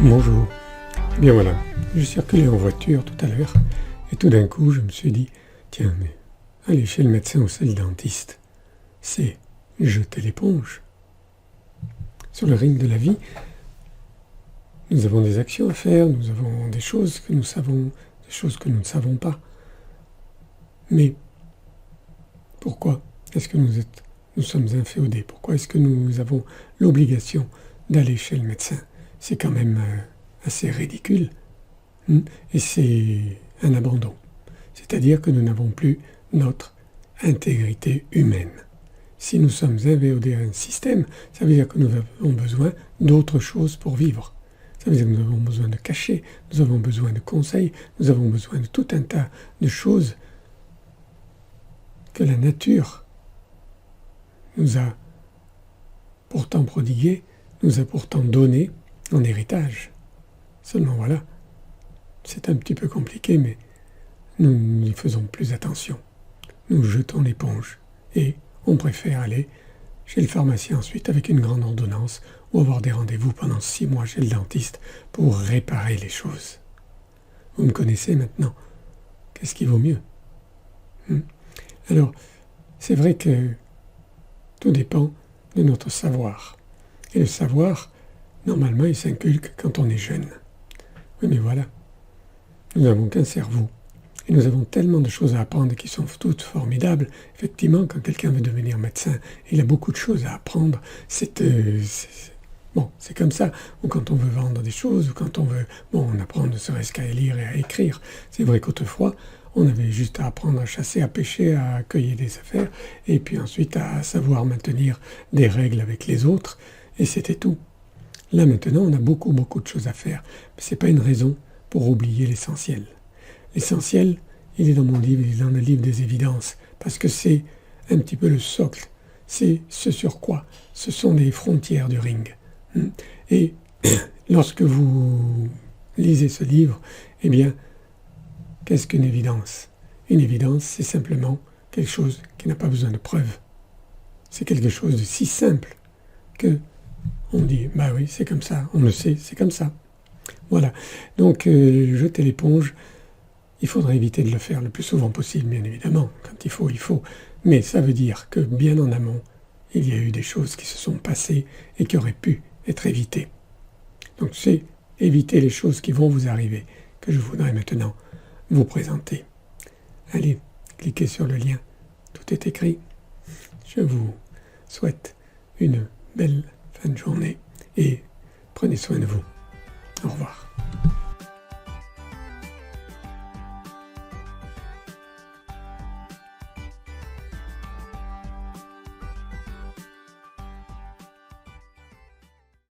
Bonjour. Eh bien voilà, je circulais en voiture tout à l'heure et tout d'un coup je me suis dit, tiens mais aller chez le médecin ou chez le dentiste, c'est jeter l'éponge. Sur le ring de la vie, nous avons des actions à faire, nous avons des choses que nous savons, des choses que nous ne savons pas. Mais pourquoi est-ce que nous sommes inféodés? Pourquoi est-ce que nous avons l'obligation d'aller chez le médecin? C'est quand même assez ridicule. Et c'est un abandon. C'est-à-dire que nous n'avons plus notre intégrité humaine. Si nous sommes inféodés à un système, ça veut dire que nous avons besoin d'autre chose pour vivre. Ça veut dire que nous avons besoin de cachets, nous avons besoin de conseils, nous avons besoin de tout un tas de choses que la nature nous a pourtant prodiguées, nous a pourtant données en héritage. Seulement voilà, c'est un petit peu compliqué, mais nous n'y faisons plus attention. Nous jetons l'éponge et on préfère aller chez le pharmacien ensuite avec une grande ordonnance ou avoir des rendez-vous pendant 6 mois chez le dentiste pour réparer les choses. Vous me connaissez maintenant. Qu'est-ce qui vaut mieux? Alors, c'est vrai que tout dépend de notre savoir. Et le savoir, normalement, il s'inculque quand on est jeune. Oui, mais voilà. Nous n'avons qu'un cerveau. Et nous avons tellement de choses à apprendre qui sont toutes formidables. Effectivement, quand quelqu'un veut devenir médecin, il a beaucoup de choses à apprendre. C'est comme ça. Ou quand on veut vendre des choses, ou quand on veut... on apprend ne serait-ce qu'à lire et à écrire. C'est vrai qu'autrefois, on avait juste à apprendre à chasser, à pêcher, à cueillir des affaires, et puis ensuite à savoir maintenir des règles avec les autres, et c'était tout. Là, maintenant, on a beaucoup de choses à faire. Mais ce n'est pas une raison pour oublier l'essentiel. L'essentiel, il est dans mon livre, il est dans le livre des évidences, parce que c'est un petit peu le socle, c'est ce sur quoi, ce sont les frontières du ring. Et lorsque vous lisez ce livre, eh bien, qu'est-ce qu'une évidence? Une évidence, c'est simplement quelque chose qui n'a pas besoin de preuve. C'est quelque chose de si simple que on dit, bah oui, c'est comme ça, on le sait, c'est comme ça. Voilà, donc jeter l'éponge, il faudrait éviter de le faire le plus souvent possible, bien évidemment. Quand il faut. Mais ça veut dire que bien en amont, il y a eu des choses qui se sont passées et qui auraient pu être évitées. Donc c'est éviter les choses qui vont vous arriver que je voudrais maintenant vous présenter. Allez, cliquez sur le lien. Tout est écrit. Je vous souhaite une belle fin de journée et prenez soin de vous. Au revoir.